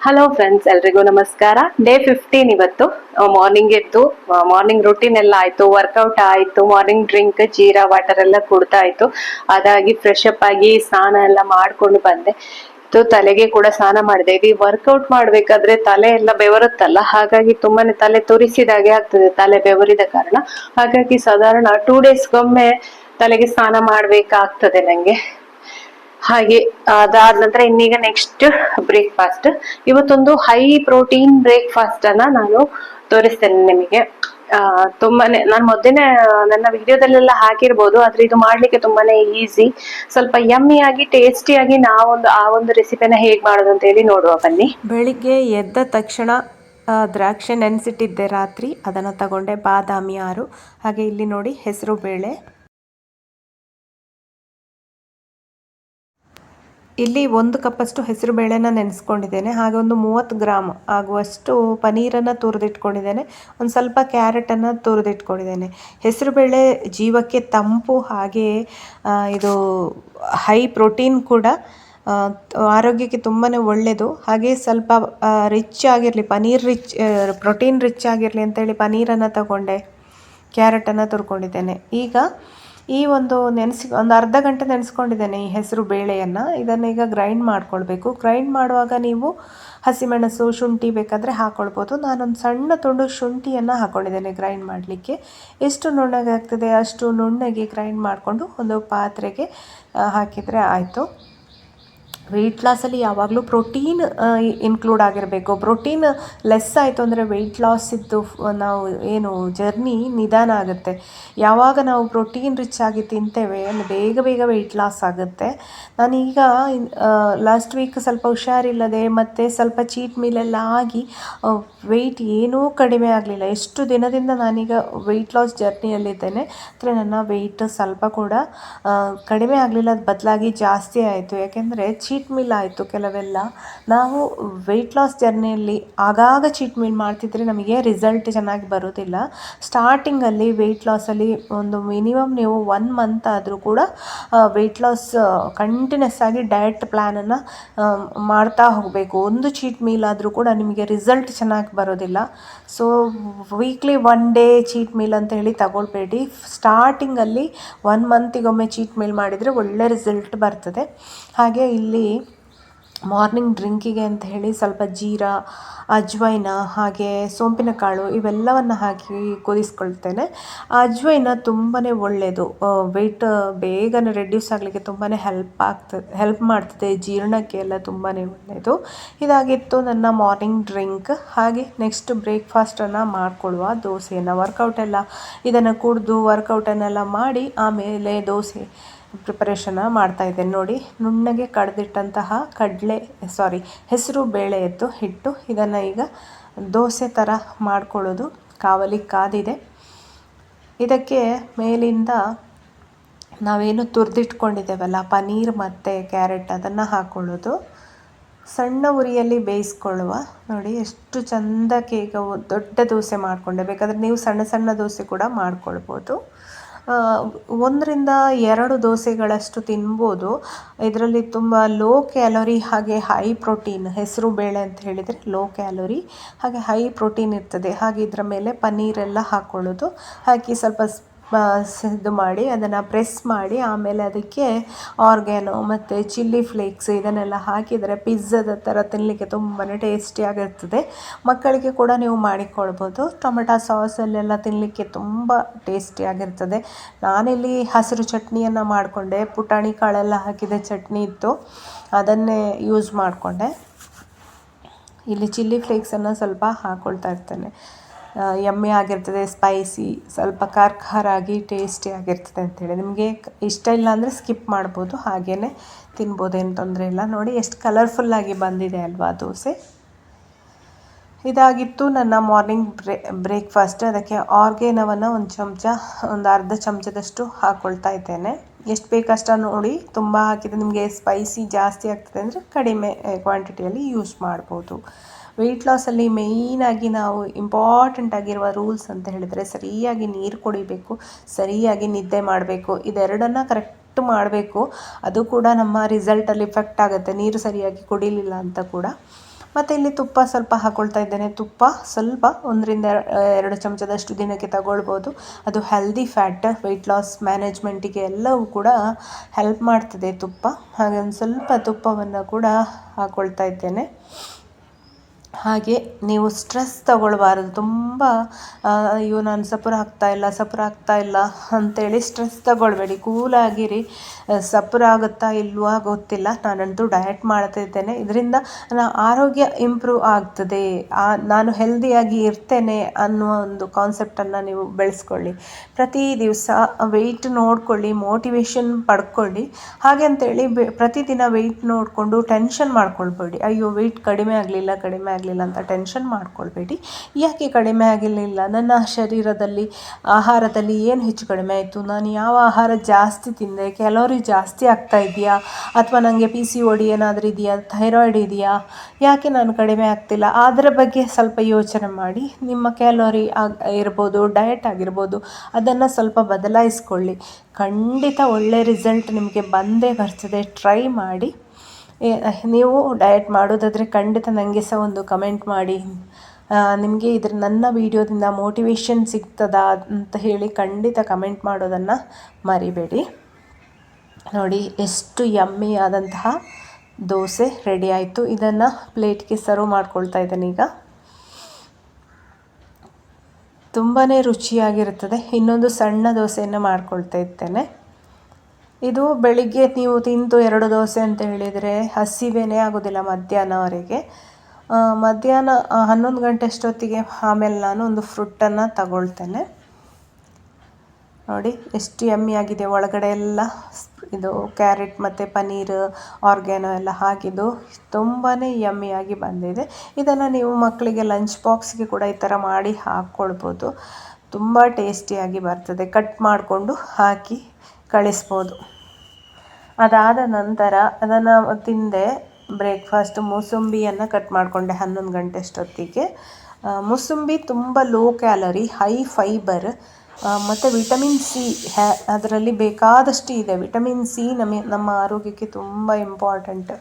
Hello friends, ಎಲ್ರಿಗೂ ನಮಸ್ಕಾರ. Day 15 ಇವತ್ತು. ಮಾರ್ನಿಂಗ್ ಎದ್ದು ಮಾರ್ನಿಂಗ್ ರುಟೀನ್ ಎಲ್ಲ ಆಯ್ತು, ವರ್ಕೌಟ್ ಆಯ್ತು, ಮಾರ್ನಿಂಗ್ ಡ್ರಿಂಕ್ ಜೀರಾ ವಾಟರ್ ಎಲ್ಲ ಕುಡ್ತಾ ಆಯ್ತು. ಅದಾಗಿ ಫ್ರೆಶ್ ಅಪ್ ಆಗಿ ಸ್ನಾನ ಎಲ್ಲ ಮಾಡ್ಕೊಂಡು ಬಂದೆ. ತಲೆಗೆ ಕೂಡ ಸ್ನಾನ ಮಾಡಿದೆ. ಈ ವರ್ಕೌಟ್ ಮಾಡ್ಬೇಕಾದ್ರೆ ತಲೆ ಎಲ್ಲ ಬೆವರುತ್ತಲ್ಲ, ಹಾಗಾಗಿ ತುಂಬಾನೇ ತಲೆ ತುರಿಸಿದಾಗೆ ಆಗ್ತದೆ ತಲೆ ಬೆವರಿದ ಕಾರಣ. ಹಾಗಾಗಿ ಸಾಧಾರಣ 2 ಡೇಸ್ಗೊಮ್ಮೆ ತಲೆಗೆ ಸ್ನಾನ ಮಾಡ್ಬೇಕಾಗ್ತದೆ ನಂಗೆ. ಹಾಗೆ ಅದಾದ ನಂತರ ಇನ್ನೀಗ ನೆಕ್ಸ್ಟ್ ಬ್ರೇಕ್ಫಾಸ್ಟ್. ಇವತ್ತೊಂದು ಹೈ ಪ್ರೋಟೀನ್ ಬ್ರೇಕ್ಫಾಸ್ಟ್ ಅನ್ನ ನಾನು ತೋರಿಸ್ತೇನೆ ನಿಮಗೆ. ತುಂಬಾನೇ ನಾನು ಮೊದಲನೇ ನನ್ನ ವಿಡಿಯೋದಲ್ಲೆಲ್ಲ ಹಾಕಿರ್ಬೋದು, ಆದ್ರೆ ಇದು ಮಾಡ್ಲಿಕ್ಕೆ ತುಂಬಾನೇ ಈಸಿ, ಸ್ವಲ್ಪ ಯಮ್ಮಿ ಆಗಿ ಟೇಸ್ಟಿಯಾಗಿ ಆ ಒಂದು ರೆಸಿಪಿನ ಹೇಗ್ ಮಾಡೋದು ಅಂತ ಹೇಳಿ ನೋಡುವ ಬನ್ನಿ. ಬೆಳಿಗ್ಗೆ ಎದ್ದ ತಕ್ಷಣ ದ್ರಾಕ್ಷಿ ನೆನೆಸಿಟ್ಟಿದ್ದೆ ರಾತ್ರಿ, ಅದನ್ನು ತಗೊಂಡೆ. ಬಾದಾಮಿ 6, ಹಾಗೆ ಇಲ್ಲಿ ನೋಡಿ ಹೆಸರು ಬೇಳೆ. ಇಲ್ಲಿ 1 ಕಪ್ಪಷ್ಟು ಹೆಸರು ಬೇಳೆನ ನೆನೆಸ್ಕೊಂಡಿದ್ದೇನೆ. ಹಾಗೆ ಒಂದು 30 ಗ್ರಾಮ್ ಆಗುವಷ್ಟು ಪನೀರನ್ನು ತುರಿದಿಟ್ಕೊಂಡಿದ್ದೇನೆ. ಒಂದು ಸ್ವಲ್ಪ ಕ್ಯಾರೆಟನ್ನು ತುರಿದಿಟ್ಕೊಂಡಿದ್ದೇನೆ. ಹೆಸರು ಬೇಳೆ ಜೀವಕ್ಕೆ ತಂಪು, ಹಾಗೆ ಇದು ಹೈ ಪ್ರೋಟೀನ್ ಕೂಡ, ಆರೋಗ್ಯಕ್ಕೆ ತುಂಬಾ ಒಳ್ಳೆಯದು. ಹಾಗೆ ಸ್ವಲ್ಪ ರಿಚ್ ಆಗಿರಲಿ, ಪ್ರೋಟೀನ್ ರಿಚ್ ಆಗಿರಲಿ ಅಂತೇಳಿ ಪನೀರನ್ನು ತಗೊಂಡೆ, ಕ್ಯಾರೆಟನ್ನು ತುರ್ಕೊಂಡಿದ್ದೇನೆ. ಈಗ ಈ ಒಂದು ಒಂದು ಅರ್ಧ ಗಂಟೆ ನೆನೆಸ್ಕೊಂಡಿದ್ದೇನೆ ಈ ಹೆಸರು ಬೇಳೆಯನ್ನು. ಇದನ್ನು ಈಗ ಗ್ರೈಂಡ್ ಮಾಡ್ಕೊಳ್ಬೇಕು. ಗ್ರೈಂಡ್ ಮಾಡುವಾಗ ನೀವು ಹಸಿಮೆಣಸು, ಶುಂಠಿ ಬೇಕಾದರೆ ಹಾಕ್ಕೊಳ್ಬೋದು. ನಾನೊಂದು ಸಣ್ಣ ತುಂಡು ಶುಂಠಿಯನ್ನು ಹಾಕ್ಕೊಂಡಿದ್ದೇನೆ ಗ್ರೈಂಡ್ ಮಾಡಲಿಕ್ಕೆ. ಎಷ್ಟು ನುಣ್ಣಗೆ ಆಗ್ತದೆ ಅಷ್ಟು ನುಣ್ಣಗೆ ಗ್ರೈಂಡ್ ಮಾಡಿಕೊಂಡು ಒಂದು ಪಾತ್ರೆಗೆ ಹಾಕಿದರೆ ಆಯಿತು. ವೆಯ್ಟ್ ಲಾಸಲ್ಲಿ ಯಾವಾಗಲೂ ಪ್ರೋಟೀನ್ ಇನ್ಕ್ಲೂಡ್ ಆಗಿರಬೇಕು. ಪ್ರೋಟೀನ್ ಲೆಸ್ ಆಯಿತು ಅಂದರೆ ವೆಯ್ಟ್ ಲಾಸಿದ್ದು ನಾವು ಏನು ಜರ್ನಿ ನಿಧಾನ ಆಗುತ್ತೆ. ಯಾವಾಗ ನಾವು ಪ್ರೋಟೀನ್ ರಿಚ್ ಆಗಿ ತಿಂತೇವೆ ಬೇಗ ಬೇಗ ವೆಯ್ಟ್ ಲಾಸ್ ಆಗುತ್ತೆ. ನಾನೀಗ ಲಾಸ್ಟ್ ವೀಕ್ ಸ್ವಲ್ಪ ಹುಷಾರಿಲ್ಲದೆ ಮತ್ತು ಸ್ವಲ್ಪ ಚೀಟ್ ಮೀಲೆಲ್ಲ ಆಗಿ ವೆಯ್ಟ್ ಏನೂ ಕಡಿಮೆ ಆಗಲಿಲ್ಲ. ಎಷ್ಟು ದಿನದಿಂದ ನಾನೀಗ ವೆಯ್ಟ್ ಲಾಸ್ ಜರ್ನಿಯಲ್ಲಿದ್ದೇನೆ, ಆದರೆ ನನ್ನ ವೆಯ್ಟ್ ಸ್ವಲ್ಪ ಕೂಡ ಕಡಿಮೆ ಆಗಲಿಲ್ಲ, ಬದಲಾಗಿ ಜಾಸ್ತಿ ಆಯಿತು. ಯಾಕೆಂದರೆ ಚೀಟ್ ಮೀಲ್ ಆಯಿತು ಕೆಲವೆಲ್ಲ. ನಾವು ವೆಯ್ಟ್ ಲಾಸ್ ಜರ್ನಿಯಲ್ಲಿ ಆಗಾಗ ಚೀಟ್ ಮೀಲ್ ಮಾಡ್ತಿದ್ರೆ ನಮಗೆ ರಿಸಲ್ಟ್ ಚೆನ್ನಾಗಿ ಬರೋದಿಲ್ಲ. ಸ್ಟಾರ್ಟಿಂಗಲ್ಲಿ ವೆಯ್ಟ್ ಲಾಸಲ್ಲಿ ಒಂದು ಮಿನಿಮಮ್ ನೀವು 1 ಮಂತ್ ಆದರೂ ಕೂಡ ವೆಯ್ಟ್ ಲಾಸ್ ಕಂಟಿನ್ಯೂಸ್ ಆಗಿ ಡಯಟ್ ಪ್ಲ್ಯಾನನ್ನು ಮಾಡ್ತಾ ಹೋಗಬೇಕು. ಒಂದು ಚೀಟ್ ಮೀಲ್ ಆದರೂ ಕೂಡ ನಿಮಗೆ ರಿಸಲ್ಟ್ ಚೆನ್ನಾಗಿ ಬರೋದಿಲ್ಲ. So weekly 1 day cheat meal ಅಂತ ಹೇಳಿ ತಗೊಳ್ಬೇಡಿ. ಸ್ಟಾರ್ಟಿಂಗಲ್ಲಿ 1 ಮಂತಿಗೊಮ್ಮೆ ಚೀಟ್ ಮೀಲ್ ಮಾಡಿದರೆ ಒಳ್ಳೆ ರಿಸಲ್ಟ್ ಬರ್ತದೆ. ಹಾಗೆ ಇಲ್ಲಿ ಮಾರ್ನಿಂಗ್ ಡ್ರಿಂಕಿಗೆ ಅಂತ ಹೇಳಿ ಸ್ವಲ್ಪ ಜೀರಾ, ಅಜ್ವೈನ, ಹಾಗೆ ಸೋಂಪಿನ ಕಾಳು ಇವೆಲ್ಲವನ್ನು ಹಾಕಿ ಕುದಿಸ್ಕೊಳ್ತೇನೆ. ಅಜ್ವೈನ ತುಂಬಾ ಒಳ್ಳೆಯದು, ವೆಯ್ಟ್ ಬೇಗನೆ ರೆಡ್ಯೂಸ್ ಆಗಲಿಕ್ಕೆ ತುಂಬಾ ಹೆಲ್ಪ್ ಮಾಡ್ತದೆ, ಜೀರ್ಣಕ್ಕೆ ಎಲ್ಲ ತುಂಬಾ ಒಳ್ಳೆಯದು. ಇದಾಗಿತ್ತು ನನ್ನ ಮಾರ್ನಿಂಗ್ ಡ್ರಿಂಕ್. ಹಾಗೆ ನೆಕ್ಸ್ಟ್ ಬ್ರೇಕ್ಫಾಸ್ಟನ್ನು ಮಾಡಿಕೊಳ್ಳುವ. ದೋಸೆಯನ್ನು ಇದನ್ನು ಕುಡಿದು ವರ್ಕೌಟನ್ನೆಲ್ಲ ಮಾಡಿ ಆಮೇಲೆ ದೋಸೆ ಪ್ರಿಪರೇಷನ್ನ ಮಾಡ್ತಾಯಿದ್ದೇನೆ. ನೋಡಿ, ನುಣ್ಣಗೆ ಕಡ್ದಿಟ್ಟಂತಹ ಹೆಸರು ಬೇಳೆಯದ್ದು ಹಿಟ್ಟು, ಇದನ್ನು ಈಗ ದೋಸೆ ಥರ ಮಾಡ್ಕೊಳ್ಳೋದು. ಕಾವಲಿ ಕಾದಿದೆ. ಇದಕ್ಕೆ ಮೇಲಿಂದ ನಾವೇನು ತುರಿದಿಟ್ಕೊಂಡಿದ್ದೇವಲ್ಲ ಪನೀರ್ ಮತ್ತು ಕ್ಯಾರೆಟ್, ಅದನ್ನು ಹಾಕ್ಕೊಳ್ಳೋದು. ಸಣ್ಣ ಉರಿಯಲ್ಲಿ ಬೇಯಿಸ್ಕೊಳ್ಳುವ. ನೋಡಿ ಎಷ್ಟು ಚೆಂದಕ್ಕೆ ಈಗ ದೊಡ್ಡ ದೋಸೆ ಮಾಡಿಕೊಂಡೆ. ಬೇಕಾದರೆ ನೀವು ಸಣ್ಣ ಸಣ್ಣ ದೋಸೆ ಕೂಡ ಮಾಡ್ಕೊಳ್ಬೋದು. 1 ರಿಂದ 2 ದೋಸೆಗಳಷ್ಟು ತಿನ್ಬೋದು. ಇದರಲ್ಲಿ ತುಂಬ ಲೋ ಕ್ಯಾಲೋರಿ ಹಾಗೆ ಹೈ ಪ್ರೋಟೀನ್. ಹೆಸರು ಬೇಳೆ ಅಂತ ಹೇಳಿದರೆ ಲೋ ಕ್ಯಾಲೋರಿ ಹಾಗೆ ಹೈ ಪ್ರೋಟೀನ್ ಇರ್ತದೆ. ಹಾಗೆ ಇದರ ಮೇಲೆ ಪನ್ನೀರೆಲ್ಲ ಹಾಕ್ಕೊಳ್ಳೋದು. ಹಾಕಿ ಸ್ವಲ್ಪ ಇದು ಮಾಡಿ ಅದನ್ನು ಪ್ರೆಸ್ ಮಾಡಿ ಆಮೇಲೆ ಅದಕ್ಕೆ ಆರ್ಗ್ಯಾನೋ ಮತ್ತು ಚಿಲ್ಲಿ ಫ್ಲೇಕ್ಸ್ ಇದನ್ನೆಲ್ಲ ಹಾಕಿದರೆ ಪಿಜ್ಜಾದ ಥರ ತಿನ್ನಲಿಕ್ಕೆ ತುಂಬಾ ಟೇಸ್ಟಿಯಾಗಿರ್ತದೆ. ಮಕ್ಕಳಿಗೆ ಕೂಡ ನೀವು ಮಾಡಿಕೊಳ್ಬೋದು. ಟೊಮೆಟೊ ಸಾಸಲ್ಲೆಲ್ಲ ತಿನ್ನಲಿಕ್ಕೆ ತುಂಬ ಟೇಸ್ಟಿಯಾಗಿರ್ತದೆ. ನಾನಿಲ್ಲಿ ಹಸಿರು ಚಟ್ನಿಯನ್ನು ಮಾಡಿಕೊಂಡೆ. ಪುಟಾಣಿ ಕಾಳೆಲ್ಲ ಹಾಕಿದ ಚಟ್ನಿ ಇತ್ತು, ಅದನ್ನೇ ಯೂಸ್ ಮಾಡಿಕೊಂಡೆ. ಇಲ್ಲಿ ಚಿಲ್ಲಿ ಫ್ಲೇಕ್ಸನ್ನು ಸ್ವಲ್ಪ ಹಾಕ್ಕೊಳ್ತಾ ಇರ್ತೇನೆ. ಯಮ್ಮಿ ಆಗಿರ್ತದೆ, ಸ್ಪೈಸಿ, ಸ್ವಲ್ಪ ಖಾರ ಆಗಿ ಟೇಸ್ಟಿ ಆಗಿರ್ತದೆ ಅಂಥೇಳಿ. ನಿಮಗೆ ಇಷ್ಟ ಇಲ್ಲ ಅಂದರೆ ಸ್ಕಿಪ್ ಮಾಡ್ಬೋದು, ಹಾಗೇ ತಿನ್ಬೋದು, ಏನು ತೊಂದರೆ ಇಲ್ಲ. ನೋಡಿ ಎಷ್ಟು ಕಲರ್ಫುಲ್ಲಾಗಿ ಬಂದಿದೆ ಅಲ್ವಾ ದೋಸೆ. ಇದಾಗಿತ್ತು ನನ್ನ ಮಾರ್ನಿಂಗ್ ಬ್ರೇಕ್ಫಾಸ್ಟ್. ಅದಕ್ಕೆ ಆರ್ಗ್ಯಾನೋವನ್ನು ಒಂದು ಅರ್ಧ ಚಮಚದಷ್ಟು ಹಾಕ್ಕೊಳ್ತಾ ಇದ್ದೇನೆ. ಎಷ್ಟು ಬೇಕಷ್ಟ ನೋಡಿ. ತುಂಬ ಹಾಕಿದರೆ ನಿಮಗೆ ಸ್ಪೈಸಿ ಜಾಸ್ತಿ ಆಗ್ತದೆ ಅಂದರೆ ಕಡಿಮೆ ಕ್ವಾಂಟಿಟಿಯಲ್ಲಿ ಯೂಸ್ ಮಾಡ್ಬೋದು. ವೆಯ್ಟ್ ಲಾಸಲ್ಲಿ ಮೇಯ್ನಾಗಿ ನಾವು ಇಂಪಾರ್ಟೆಂಟ್ ಆಗಿರುವ ರೂಲ್ಸ್ ಅಂತ ಹೇಳಿದರೆ ಸರಿಯಾಗಿ ನೀರು ಕುಡಿಬೇಕು, ಸರಿಯಾಗಿ ನಿದ್ದೆ ಮಾಡಬೇಕು. ಇದೆರಡನ್ನು ಕರೆಕ್ಟ್ ಮಾಡಬೇಕು. ಅದು ಕೂಡ ನಮ್ಮ ರಿಸಲ್ಟಲ್ಲಿ ಎಫೆಕ್ಟ್ ಆಗುತ್ತೆ, ನೀರು ಸರಿಯಾಗಿ ಕುಡಿಲಿಲ್ಲ ಅಂತ ಕೂಡ. ಮತ್ತು ಇಲ್ಲಿ ತುಪ್ಪ ಸ್ವಲ್ಪ ಹಾಕ್ಕೊಳ್ತಾ ಇದ್ದೇನೆ. ತುಪ್ಪ ಸ್ವಲ್ಪ 1-2 ಚಮಚದಷ್ಟು ದಿನಕ್ಕೆ ತಗೊಳ್ಬೋದು. ಅದು ಹೆಲ್ದಿ ಫ್ಯಾಟ್, ವೆಯ್ಟ್ ಲಾಸ್ ಮ್ಯಾನೇಜ್ಮೆಂಟಿಗೆ ಎಲ್ಲವೂ ಕೂಡ ಹೆಲ್ಪ್ ಮಾಡ್ತದೆ ತುಪ್ಪ. ಹಾಗೆ ಒಂದು ಸ್ವಲ್ಪ ತುಪ್ಪವನ್ನು ಕೂಡ ಹಾಕ್ಕೊಳ್ತಾ ಇದ್ದೇನೆ. ಹಾಗೆ ನೀವು ಸ್ಟ್ರೆಸ್ ತಗೊಳ್ಬಾರದು. ತುಂಬ ಅಯ್ಯೋ ನಾನು ಸಪುರ ಆಗ್ತಾ ಇಲ್ಲ ಅಂಥೇಳಿ ಸ್ಟ್ರೆಸ್ ತಗೊಳ್ಬೇಡಿ. ಕೂಲಾಗಿರಿ. ಸಪುರ ಆಗುತ್ತಾ ಇಲ್ವಾ ಗೊತ್ತಿಲ್ಲ, ನಾನಂತೂ ಡಯಟ್ ಮಾಡ್ತಾ ಇದ್ದೇನೆ, ಇದರಿಂದ ನನ್ನ ಆರೋಗ್ಯ ಇಂಪ್ರೂವ್ ಆಗ್ತದೆ, ನಾನು ಹೆಲ್ದಿಯಾಗಿ ಇರ್ತೇನೆ ಅನ್ನುವ ಒಂದು ಕಾನ್ಸೆಪ್ಟನ್ನು ನೀವು ಬೆಳೆಸ್ಕೊಳ್ಳಿ. ಪ್ರತಿ ದಿವಸ ವೆಯ್ಟ್ ನೋಡ್ಕೊಳ್ಳಿ, ಮೋಟಿವೇಶನ್ ಪಡ್ಕೊಳ್ಳಿ. ಹಾಗೆ ಅಂತೇಳಿ ಪ್ರತಿದಿನ ವೆಯ್ಟ್ ನೋಡಿಕೊಂಡು ಟೆನ್ಷನ್ ಮಾಡ್ಕೊಳ್ಬೇಡಿ. ಅಯ್ಯೋ ವೆಯ್ಟ್ ಕಡಿಮೆ ಆಗಲಿಲ್ಲ ಅಂತ ಟೆನ್ಷನ್ ಮಾಡ್ಕೊಳ್ಬೇಡಿ. ಯಾಕೆ ಕಡಿಮೆ ಆಗಲಿಲ್ಲ, ನನ್ನ ಶರೀರದಲ್ಲಿ ಆಹಾರದಲ್ಲಿ ಏನು ಹೆಚ್ಚು ಕಡಿಮೆ ಆಯಿತು, ನಾನು ಯಾವ ಆಹಾರ ಜಾಸ್ತಿ ತಿಂದೆ, ಕ್ಯಾಲೋರಿ ಜಾಸ್ತಿ ಆಗ್ತಾ ಇದೆಯಾ, ಅಥವಾ ನನಗೆ PCOD ಏನಾದರೂ ಇದೆಯಾ, ಥೈರಾಯ್ಡ್ ಇದೆಯಾ, ಯಾಕೆ ನಾನು ಕಡಿಮೆ ಆಗ್ತಿಲ್ಲ, ಅದರ ಬಗ್ಗೆ ಸ್ವಲ್ಪ ಯೋಚನೆ ಮಾಡಿ. ನಿಮ್ಮ ಕ್ಯಾಲೋರಿ ಇರ್ಬೋದು, ಡಯಟ್ ಆಗಿರ್ಬೋದು, ಅದನ್ನು ಸ್ವಲ್ಪ ಬದಲಾಯಿಸ್ಕೊಳ್ಳಿ. ಖಂಡಿತ ಒಳ್ಳೆಯ ರಿಸಲ್ಟ್ ನಿಮಗೆ ಬಂದೇ ಬರ್ತದೆ. ಟ್ರೈ ಮಾಡಿ. ನೀವು ಡಯಟ್ ಮಾಡೋದಾದರೆ ಖಂಡಿತ ನನಗೆ ಸಹ ಒಂದು ಕಮೆಂಟ್ ಮಾಡಿ. ನಿಮಗೆ ನನ್ನ ವಿಡಿಯೋದಿಂದ ಮೋಟಿವೇಶನ್ ಸಿಗ್ತದಾ ಅಂತ ಹೇಳಿ ಖಂಡಿತ ಕಮೆಂಟ್ ಮಾಡೋದನ್ನು ಮರಿಬೇಡಿ. ನೋಡಿ ಎಷ್ಟು ಯಮ್ಮಿ ಆದಂತಹ ದೋಸೆ ರೆಡಿ ಆಯಿತು. ಇದನ್ನು ಪ್ಲೇಟ್ಗೆ ಸರ್ವ್ ಮಾಡ್ಕೊಳ್ತಾ ಇದ್ದೇನೆ ಈಗ. ತುಂಬಾ ರುಚಿಯಾಗಿರುತ್ತದೆ. ಇನ್ನೊಂದು ಸಣ್ಣ ದೋಸೆಯನ್ನು ಮಾಡ್ಕೊಳ್ತಾ ಇದ್ದೇನೆ. ಇದು ಬೆಳಿಗ್ಗೆ ನೀವು ತಿಂದು 2 ದೋಸೆ ಅಂತ ಹೇಳಿದರೆ ಹಸಿವೇನೇ ಆಗೋದಿಲ್ಲ ಮಧ್ಯಾಹ್ನವರೆಗೆ. ಮಧ್ಯಾಹ್ನ 11 ಗಂಟೆ ಅಷ್ಟೊತ್ತಿಗೆ ಆಮೇಲೆ ನಾನು ಒಂದು ಫ್ರೂಟನ್ನು ತಗೊಳ್ತೇನೆ. ನೋಡಿ ಎಷ್ಟು ಯಮ್ಮಿ ಆಗಿದೆ. ಒಳಗಡೆ ಎಲ್ಲ ಇದು ಕ್ಯಾರೆಟ್ ಮತ್ತು ಪನ್ನೀರ್, ಆರ್ಗ್ಯಾನೋ ಎಲ್ಲ ಹಾಕಿದ್ದು ತುಂಬಾ ಯಮ್ಮಿಯಾಗಿ ಬಂದಿದೆ. ಇದನ್ನು ನೀವು ಮಕ್ಕಳಿಗೆ ಲಂಚ್ ಬಾಕ್ಸ್ಗೆ ಕೂಡ ಈ ಥರ ಮಾಡಿ ಹಾಕ್ಕೊಳ್ಬೋದು. ತುಂಬ ಟೇಸ್ಟಿಯಾಗಿ ಬರ್ತದೆ. ಕಟ್ ಮಾಡಿಕೊಂಡು ಹಾಕಿ ಕಳಿಸ್ಬೋದು. ಅದಾದ ನಂತರ ಅದನ್ನು ತಿಂದೆ. ಬ್ರೇಕ್ಫಾಸ್ಟ್ ಮೂಸಂಬಿಯನ್ನು ಕಟ್ ಮಾಡಿಕೊಂಡೆ 11 ಗಂಟೆ ಅಷ್ಟೊತ್ತಿಗೆ. ಮೂಸಂಬಿ ತುಂಬ ಲೋ ಕ್ಯಾಲರಿ, ಹೈ ಫೈಬರ್ ಮತ್ತು ವಿಟಮಿನ್ ಸಿ ಅದರಲ್ಲಿ ಬೇಕಾದಷ್ಟು ಇದೆ. ವಿಟಮಿನ್ ಸಿ ನಮ್ಮ ಆರೋಗ್ಯಕ್ಕೆ ತುಂಬ ಇಂಪಾರ್ಟೆಂಟ್.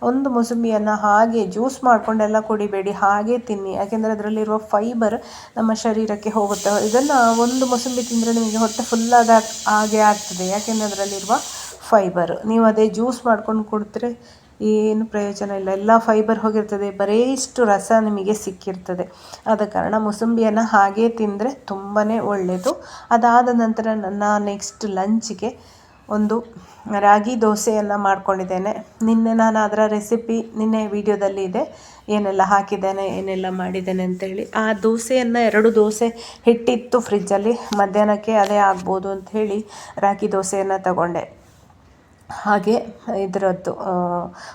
ಒಂದು ಮೂಸಂಬಿಯನ್ನು ಹಾಗೆ ಜ್ಯೂಸ್ ಮಾಡಿಕೊಂಡೆಲ್ಲ ಕುಡಿಬೇಡಿ, ಹಾಗೆ ತಿನ್ನಿ. ಯಾಕೆಂದರೆ ಅದರಲ್ಲಿರುವ ಫೈಬರ್ ನಮ್ಮ ಶರೀರಕ್ಕೆ ಹೋಗುತ್ತೆ. ಇದನ್ನು ಒಂದು ಮೂಸಂಬಿ ತಿಂದರೆ ನಿಮಗೆ ಹೊಟ್ಟೆ ಫುಲ್ಲಾದ ಹಾಗೆ ಆಗ್ತದೆ, ಯಾಕೆಂದರೆ ಅದರಲ್ಲಿರುವ ಫೈಬರ್. ನೀವು ಅದೇ ಜ್ಯೂಸ್ ಮಾಡ್ಕೊಂಡು ಕುಡಿದ್ರೆ ಏನು ಪ್ರಯೋಜನ ಇಲ್ಲ, ಎಲ್ಲ ಫೈಬರ್ ಹೋಗಿರ್ತದೆ, ಬರೀ ಇಷ್ಟು ರಸ ನಿಮಗೆ ಸಿಕ್ಕಿರ್ತದೆ. ಆದ ಕಾರಣ ಮೂಸಂಬಿಯನ್ನು ಹಾಗೇ ತಿಂದರೆ ತುಂಬಾ ಒಳ್ಳೆಯದು. ಅದಾದ ನಂತರ ನನ್ನ ನೆಕ್ಸ್ಟ್ ಲಂಚ್ಗೆ ಒಂದು ರಾಗಿ ದೋಸೆಯನ್ನು ಮಾಡ್ಕೊಂಡಿದ್ದೇನೆ. ನಿನ್ನೆ ನಾನು ಅದರ ರೆಸಿಪಿ ನಿನ್ನೆ ವಿಡಿಯೋದಲ್ಲಿ ಇದೆ, ಏನೆಲ್ಲ ಹಾಕಿದ್ದೇನೆ ಏನೆಲ್ಲ ಮಾಡಿದ್ದೇನೆ ಅಂತೇಳಿ. ಆ ದೋಸೆಯನ್ನು 2 ದೋಸೆ ಹಿಟ್ಟಿತ್ತು ಫ್ರಿಜ್ಜಲ್ಲಿ, ಮಧ್ಯಾಹ್ನಕ್ಕೆ ಅದೇ ಆಗ್ಬೋದು ಅಂಥೇಳಿ ರಾಗಿ ದೋಸೆಯನ್ನು ತಗೊಂಡೆ. ಹಾಗೆ ಇದರದ್ದು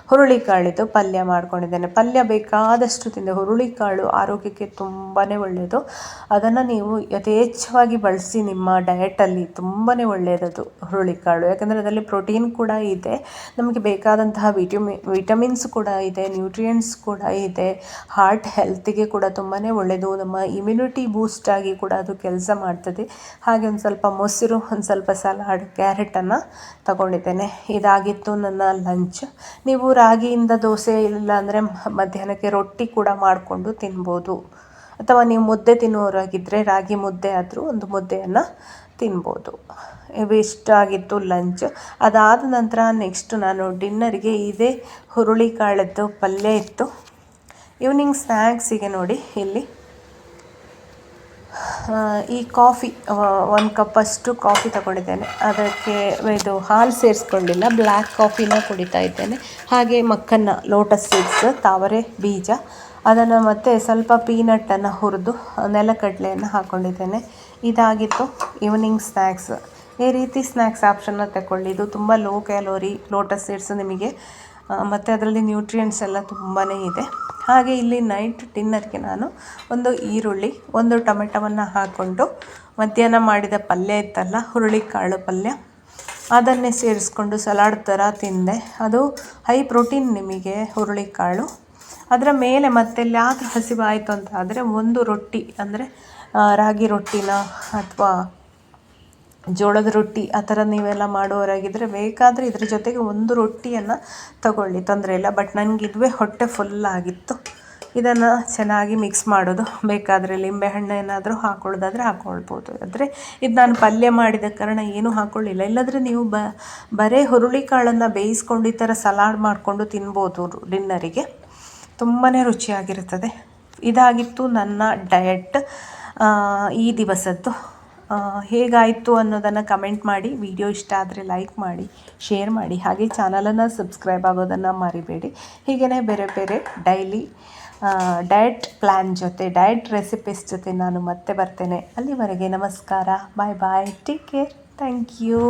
ಹುರುಳಿಕಾಳಿದ್ದು ಪಲ್ಯ ಮಾಡ್ಕೊಂಡಿದ್ದೇನೆ. ಪಲ್ಯ ಬೇಕಾದಷ್ಟು ತಿಂದೆ. ಹುರುಳಿಕಾಳು ಆರೋಗ್ಯಕ್ಕೆ ತುಂಬಾ ಒಳ್ಳೆಯದು. ಅದನ್ನು ನೀವು ಯಥೇಚ್ಛವಾಗಿ ಬಳಸಿ ನಿಮ್ಮ ಡಯಟಲ್ಲಿ. ತುಂಬಾ ಒಳ್ಳೆಯದದು ಹುರುಳಿಕಾಳು, ಯಾಕಂದರೆ ಅದರಲ್ಲಿ ಪ್ರೋಟೀನ್ ಕೂಡ ಇದೆ, ನಮಗೆ ಬೇಕಾದಂತಹ ವಿಟಮಿನ್ಸ್ ಕೂಡ ಇದೆ, ನ್ಯೂಟ್ರಿಯೆಂಟ್ಸ್ ಕೂಡ ಇದೆ. ಹಾರ್ಟ್ ಹೆಲ್ತಿಗೆ ಕೂಡ ತುಂಬಾ ಒಳ್ಳೆಯದು. ನಮ್ಮ ಇಮ್ಯುನಿಟಿ ಬೂಸ್ಟಾಗಿ ಕೂಡ ಅದು ಕೆಲಸ ಮಾಡ್ತದೆ. ಹಾಗೆ ಒಂದು ಸ್ವಲ್ಪ ಮೊಸರು, ಒಂದು ಸ್ವಲ್ಪ ಸಲಾಡ್, ಕ್ಯಾರೆಟನ್ನು ತಗೊಂಡಿದ್ದೇನೆ. ಇದಾಗಿತ್ತು ನನ್ನ ಲಂಚ್. ನೀವು ರಾಗಿಯಿಂದ ದೋಸೆ ಇಲ್ಲ ಅಂದರೆ ಮಧ್ಯಾಹ್ನಕ್ಕೆ ರೊಟ್ಟಿ ಕೂಡ ಮಾಡಿಕೊಂಡು ತಿನ್ಬೋದು, ಅಥವಾ ನೀವು ಮುದ್ದೆ ತಿನ್ನುವವರಾಗಿದ್ದರೆ ರಾಗಿ ಮುದ್ದೆ ಆದರೂ ಒಂದು ಮುದ್ದೆಯನ್ನು ತಿನ್ಬೋದು. ಇವಿಷ್ಟ ಆಗಿತ್ತು ಲಂಚ್. ಅದಾದ ನಂತರ ನೆಕ್ಸ್ಟ್ ನಾನು ಡಿನ್ನರ್ಗೆ ಇದೇ ಹುರುಳಿಕಾಳದ್ದು ಪಲ್ಯ ಇತ್ತು. ಈವ್ನಿಂಗ್ ಸ್ನ್ಯಾಕ್ಸಿಗೆ ನೋಡಿ ಇಲ್ಲಿ ಈ ಕಾಫಿ 1 ಕಪ್ಪಷ್ಟು ಕಾಫಿ ತಗೊಂಡಿದ್ದೇನೆ. ಅದಕ್ಕೆ ಇದು ಹಾಲು ಸೇರಿಸ್ಕೊಂಡಿಲ್ಲ, ಬ್ಲ್ಯಾಕ್ ಕಾಫಿನ ಕುಡಿತಾ ಇದ್ದೇನೆ. ಹಾಗೆ ಮಕ್ಕನ್ನ, ಲೋಟಸ್ ಸೀಡ್ಸ್, ತಾವರೆ ಬೀಜ, ಅದನ್ನು ಮತ್ತು ಸ್ವಲ್ಪ ಪೀನಟ್ಟನ್ನು ಹುರಿದು ನೆಲಕಡಲೆಯನ್ನು ಹಾಕ್ಕೊಂಡಿದ್ದೇನೆ. ಇದಾಗಿತ್ತು ಈವ್ನಿಂಗ್ ಸ್ನ್ಯಾಕ್ಸ್. ಈ ರೀತಿ ಸ್ನ್ಯಾಕ್ಸ್ ಆಪ್ಷನ್ನ ತಗೊಳ್ಳಿ. ಇದು ತುಂಬ ಲೋ ಕ್ಯಾಲೋರಿ, ಲೋಟಸ್ ಸೀಡ್ಸ್ ನಿಮಗೆ ಮತ್ತು ಅದರಲ್ಲಿ ನ್ಯೂಟ್ರಿಯೆಂಟ್ಸ್ ಎಲ್ಲ ತುಂಬಾ ಇದೆ. ಹಾಗೆ ಇಲ್ಲಿ ನೈಟ್ ಡಿನ್ನರ್ಗೆ ನಾನು ಒಂದು ಈರುಳ್ಳಿ, 1 ಟೊಮೆಟೊವನ್ನು ಹಾಕ್ಕೊಂಡು ಮಧ್ಯಾಹ್ನ ಮಾಡಿದ ಪಲ್ಯ ಇತ್ತಲ್ಲ, ಹುರುಳಿಕಾಳು ಪಲ್ಯ, ಅದನ್ನೇ ಸೇರಿಸ್ಕೊಂಡು ಸಲಾಡ್ ಥರ ತಿಂದೆ. ಅದು ಹೈ ಪ್ರೋಟೀನ್ ನಿಮಗೆ ಹುರುಳಿಕಾಳು. ಅದರ ಮೇಲೆ ಮತ್ತೆಲ್ಲಾದರೂ ಹಸಿವಾಯಿತು ಅಂತ ಆದರೆ 1 ರೊಟ್ಟಿ, ಅಂದರೆ ರಾಗಿ ರೊಟ್ಟಿನ ಅಥವಾ ಜೋಳದ ರೊಟ್ಟಿ ಆ ಥರ ನೀವೆಲ್ಲ ಮಾಡೋರಾಗಿದ್ದರೆ ಬೇಕಾದರೆ ಇದ್ರ ಜೊತೆಗೆ 1 ರೊಟ್ಟಿಯನ್ನು ತಗೊಳ್ಳಿ, ತೊಂದರೆ ಇಲ್ಲ. ಬಟ್ ನನಗೆ ಇದುವೇ ಹೊಟ್ಟೆ ಫುಲ್ಲಾಗಿತ್ತು. ಇದನ್ನು ಚೆನ್ನಾಗಿ ಮಿಕ್ಸ್ ಮಾಡೋದು. ಬೇಕಾದರೆ ಲಿಂಬೆಹಣ್ಣು ಏನಾದರೂ ಹಾಕ್ಕೊಳ್ಳೋದಾದರೆ ಹಾಕ್ಕೊಳ್ಬೋದು. ಆದರೆ ಇದು ನಾನು ಪಲ್ಯ ಮಾಡಿದ ಕಾರಣ ಏನೂ ಹಾಕ್ಕೊಳ್ಳಿಲ್ಲ. ಇಲ್ಲಾಂದರೆ ನೀವು ಬರೀ ಹುರುಳಿಕಾಳನ್ನು ಬೇಯಿಸ್ಕೊಂಡು ಈ ಥರ ಸಲಾಡ್ ಮಾಡಿಕೊಂಡು ತಿನ್ಬೋದು ಡಿನ್ನರಿಗೆ. ತುಂಬಾ ರುಚಿಯಾಗಿರುತ್ತದೆ. ಇದಾಗಿತ್ತು ನನ್ನ ಡಯಟ್ ಈ ದಿವಸದ್ದು. ಹೇಗಾಯಿತು ಅನ್ನೋದನ್ನು ಕಮೆಂಟ್ ಮಾಡಿ. ವಿಡಿಯೋ ಇಷ್ಟ ಆದರೆ ಲೈಕ್ ಮಾಡಿ, ಶೇರ್ ಮಾಡಿ, ಹಾಗೆ ಚಾನಲನ್ನು ಸಬ್ಸ್ಕ್ರೈಬ್ ಆಗೋದನ್ನು ಮರಿಬೇಡಿ. ಹೀಗೇ ಬೇರೆ ಬೇರೆ ಡೈಲಿ ಡಯಟ್ ಪ್ಲ್ಯಾನ್ ಜೊತೆ, ಡಯಟ್ ರೆಸಿಪೀಸ್ ಜೊತೆ ನಾನು ಮತ್ತೆ ಬರ್ತೇನೆ. ಅಲ್ಲಿವರೆಗೆ ನಮಸ್ಕಾರ, ಬಾಯ್ ಬಾಯ್, ಟೇಕ್ ಕೇರ್, ಥ್ಯಾಂಕ್ ಯು.